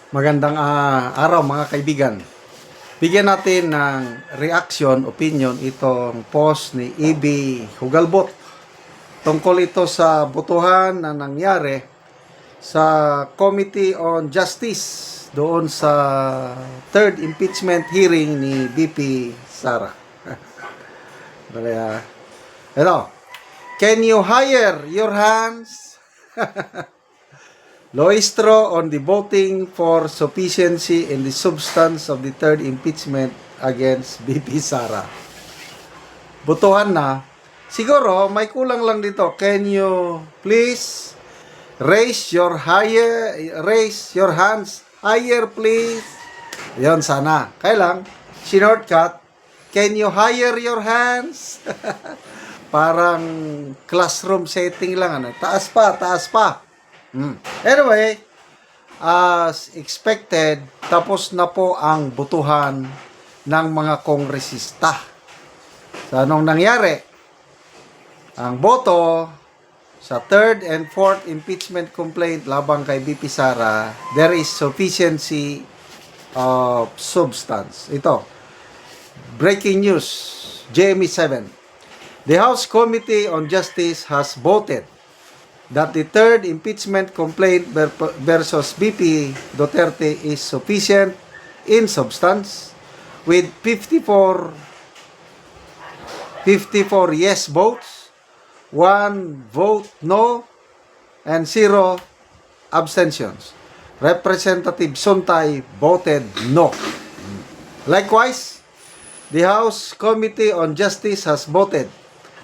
Magandang araw mga kaibigan. Bigyan natin ng reaction, opinion itong post ni EB Hugalbot. Tungkol ito sa botohan na nangyari sa Committee on Justice doon sa third impeachment hearing ni BP Sara. Ito. Can you hire your hands? Loistro on the voting for sufficiency in the substance of the third impeachment against BP Sara. Botohan na. Siguro, may kulang lang dito. Can you please raise your hands higher, please? Yon sana. Kailang, shortcut, can you higher your hands? Parang classroom setting lang. Ano? Taas pa. Anyway, as expected, tapos na po ang botohan ng mga kongresista. So, anong nangyari? Ang boto sa third and fourth impeachment complaint labang kay BP Sara, there is sufficiency of substance. Ito, breaking news, GME 7. The House Committee on Justice has voted that the third impeachment complaint versus BP Duterte is sufficient in substance with 54 yes votes, 1 vote no, and 0 abstentions. Representative Suntay voted no. Likewise, the House Committee on Justice has voted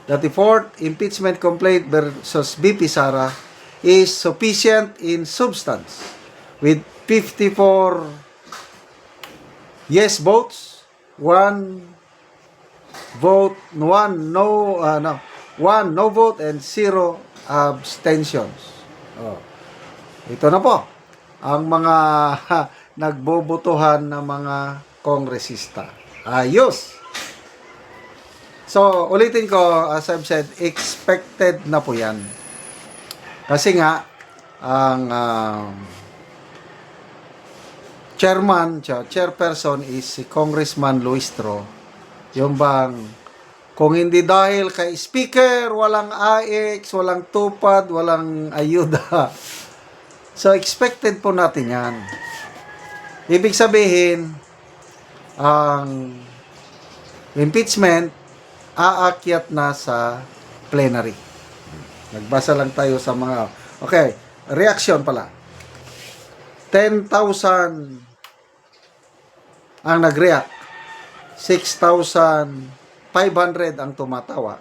that the fourth impeachment complaint versus BP Sara is sufficient in substance with 54 yes votes, 1 no vote and 0 abstentions. Ito na po ang mga nagbobotohan na mga kongresista. Ayos! So, ulitin ko, as I've said, expected na po yan. Kasi nga, ang chairperson is si Congressman Luistro. Yung bang, kung hindi dahil kay speaker, walang AX, walang tupad, walang ayuda. So, expected po natin yan. Ibig sabihin, ang impeachment, aakyat na sa plenary. Nagbasa lang tayo sa mga... Okay, reaction pala. 10,000 ang nag-react. 6,500 ang tumatawa.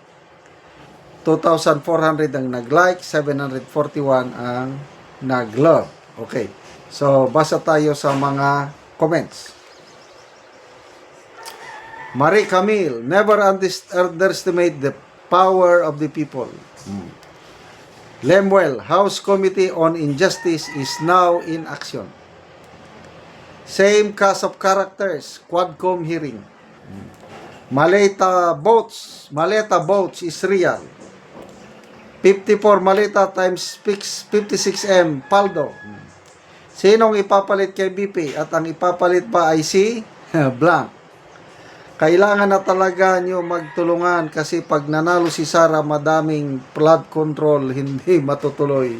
2,400 ang nag-like. 741 ang nag-love. Okay. So, basa tayo sa mga comments. Marie Camille, never underestimate the power of the people. Lemuel, House Committee on Injustice is now in action. Same cast of characters, Quadcom hearing. Maleta votes is real. 54 Maleta times 56M, Paldo. Sinong ipapalit kay BP at ang ipapalit pa ay si blank. Kailangan na talaga nyo magtulungan kasi pag nanalo si Sara, madaming flood control, hindi matutuloy.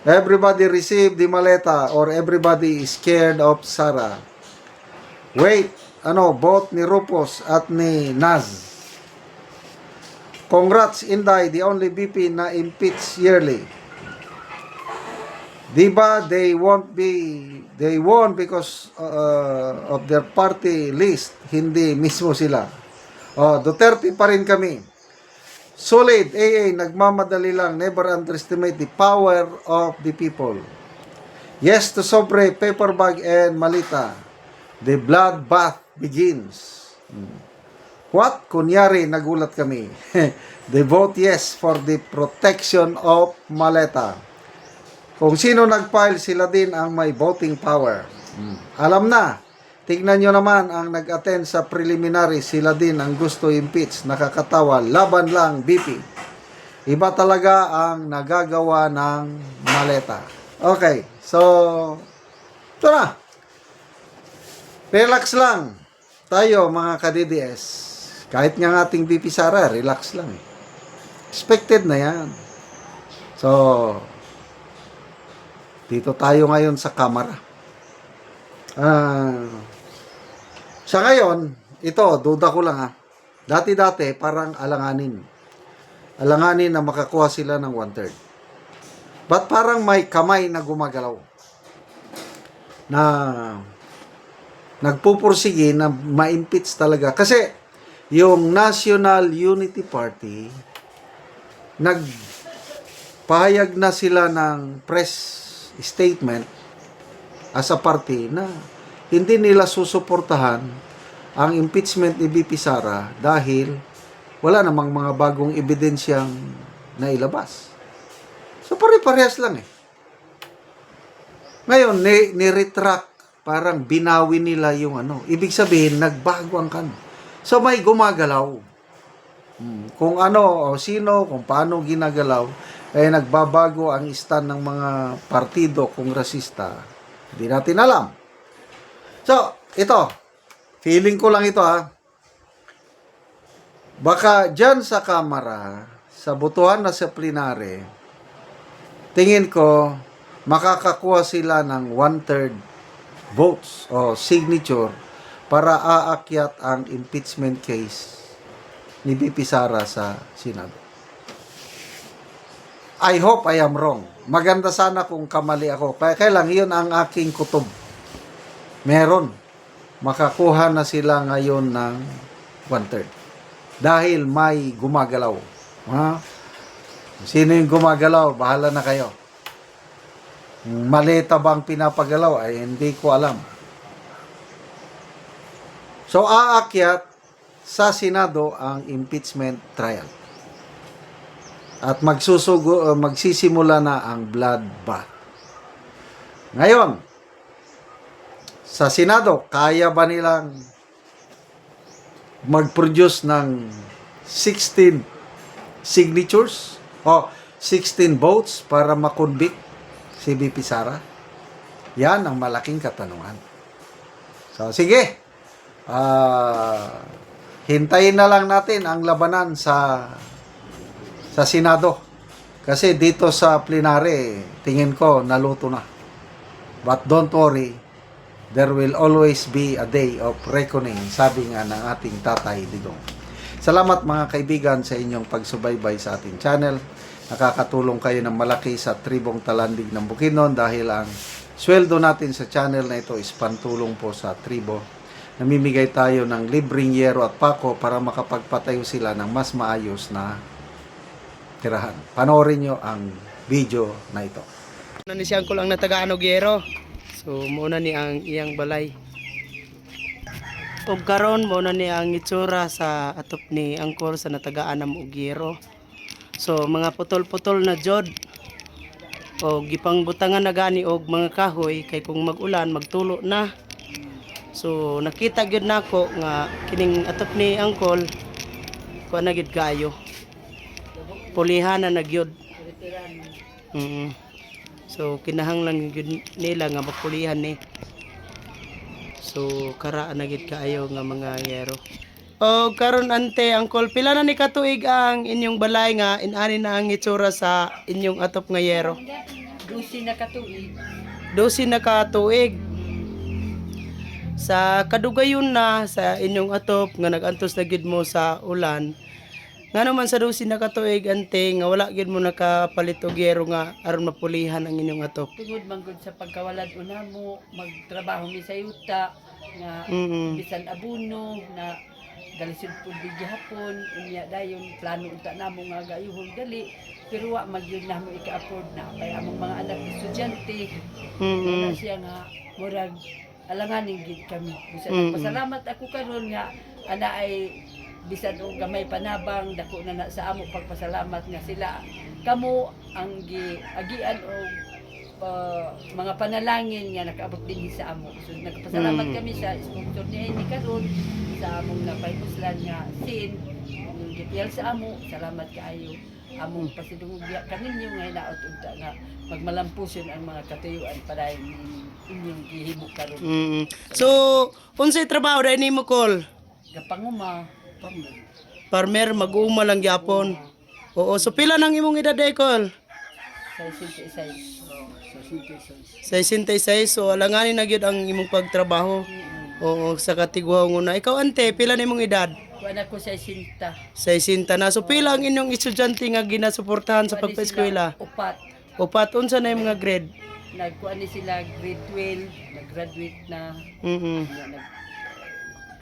Everybody receive the maleta or everybody is scared of Sara. Wait, both ni Rupos at ni Naz. Congrats, Inday, the only BP na impeach yearly. Diba, they won because of their party list, hindi mismo sila. Duterte pa rin kami. Solid, AA, nagmamadali lang, never underestimate the power of the people. Yes to sobre, paper bag, and malita. The bloodbath begins. What? Kunyari, nagulat kami. They vote yes for the protection of maleta. Kung sino nag-file, sila din ang may voting power. Alam na. Tignan nyo naman ang nag-attend sa preliminary, sila din ang gusto impeach. Nakakatawa, laban lang BP. Iba talaga ang nagagawa ng maleta. Okay, so Ito na. Relax lang. Tayo, mga ka-DDS. Kahit nga ating VP Sara, relax lang. Expected na yan. So, dito tayo ngayon sa kamera. Sa ngayon, ito, duda ko lang ha. Dati-dati, parang alanganin. Alanganin na makakuha sila ng 1/3. But parang may kamay na gumagalaw. Na nagpupursige na ma-impeach talaga. Kasi yung National Unity Party, nagpahayag na sila ng press statement as a party na hindi nila susuportahan ang impeachment ni VP Sara dahil wala namang mga bagong ebidensyang nailabas. So pare-parehas lang eh. Ngayon, ni-retract, parang binawi nila yung ano. Ibig sabihin, nagbago ang kan. So may gumagalaw. Kung ano, o sino, kung paano ginagalaw, eh nagbabago ang stand ng mga partido kongresista. Hindi natin alam. So, ito. Feeling ko lang ito ha. Baka dyan sa kamera, sa butuhan na sa plenary, tingin ko, makakakuha sila ng 1/3 votes o signature para aakyat ang impeachment case ni VP Sara sa Senado. I hope I am wrong. Maganda sana kung kamali ako. Kaya lang, yun ang aking kutob. Meron. Makakuha na sila ngayon ng 1/3. Dahil may gumagalaw. Ha? Sino yung gumagalaw? Bahala na kayo. Maleta bang pinapagalaw? Ay hindi ko alam. So, aakyat sa Senado ang impeachment trial. At magsisimula na ang bloodbath. Ngayon, sa Senado, kaya ba nilang mag-produce ng 16 signatures o 16 votes para makonvict si VP Sara? Yan ang malaking katanungan. So, sige. Hintayin na lang natin ang labanan sa Senado. Kasi dito sa plenary, tingin ko, naluto na. But don't worry, there will always be a day of reckoning, sabi nga ng ating Tatay Digong. Salamat mga kaibigan sa inyong pagsubaybay sa ating channel. Nakakatulong kayo ng malaki sa tribong Talandig ng Bukidnon dahil ang sweldo natin sa channel na ito is pantulong po sa tribo. Namimigay tayo ng libreng yero at pako para makapagpatayo sila ng mas maayos na tirahan. Panoorin nyo ang video na ito. Ni siyang ko lang natagaan og yero. So muna ni ang iyang balay. Og karon muna ni ang itsura sa atop ni angkor sa natagaan ng og yero. So mga putol-putol na jod. O gipang butangan na gani og mga kahoy kay kung mag-ulan magtulo na. So nakita gyud nako nga kining atop ni angkol kuan na gid kayo. Pulihan na nagyod. So kinahanglan gyud nila nga mapulihan ni. So kara na gid kaayo nga mga yero. O karon ante angkol pila na ni katuig ang inyong balay nga inani na ang itsura sa inyong atop nga yero? 12 na katuig. 12 na katuig. Sa kadugayon na sa inyong atop nga nagantos na gid mo sa ulan. Nga naman sa 12 na katuig ante nga wala gid mo nakapalit og yero nga aron mapulihan ang inyong atop. Tungod man gud sa pagkawalad una mo, magtrabaho mi sa yuta nga bisan abuno na galisod pud gihapon unya dayon plano unta namo nga gayuhon dali pero wa magyud namo ika-afford na kay among mga anak estudyante. Na siya nga murag alanganin gid kami. Bisan pasalamat ako karon nga ana ay bisan og gamay panabang dako na sa amo pagpasalamat nga sila kamo ang giagian og mga panalangin nga nakaabot din sa amo. So nagpasalamat kami sa sponsor ni karon sa among napaymuslan nga sin gipiyal sa amo, salamat kaayo. Among pasidungog diya kaninyo nga hinaot unta nga magmalampuson ang mga katuyuan para inyong gihimo karon. So, unsay trabaho dai nimo Col? Gapanguma, Farmer mag-uuma lang gyapon. Oo, so pila nang imong edad dai Col? sa isay. 66, so alanganin na gyud ang imong pagtrabaho. Oo, sa katigwaw na. Ikaw ante, pila na imong edad? Kuan ako sa isinta. 60 na. So pila ang inyong estudyante nga ginasuportahan sa pagpa-eskwela? Upat. Upat unsa na yung mga grade? Nagkuan ni sila grade 12, nag-graduate na.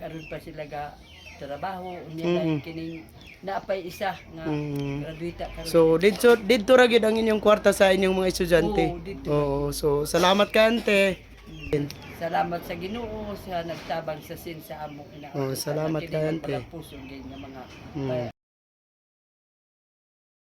Karon pa sila ga trabaho unya na kining naapay isa nga graduate karon. So didto ra gyud ang inyong kwarta sa inyong mga estudyante. Oo, didto. Oo, so salamat ka ante. Salamat sa Ginoo sa nagtabang sa sin sa amo ina. Oh, salamat ka, ante. Puso gyud nga mga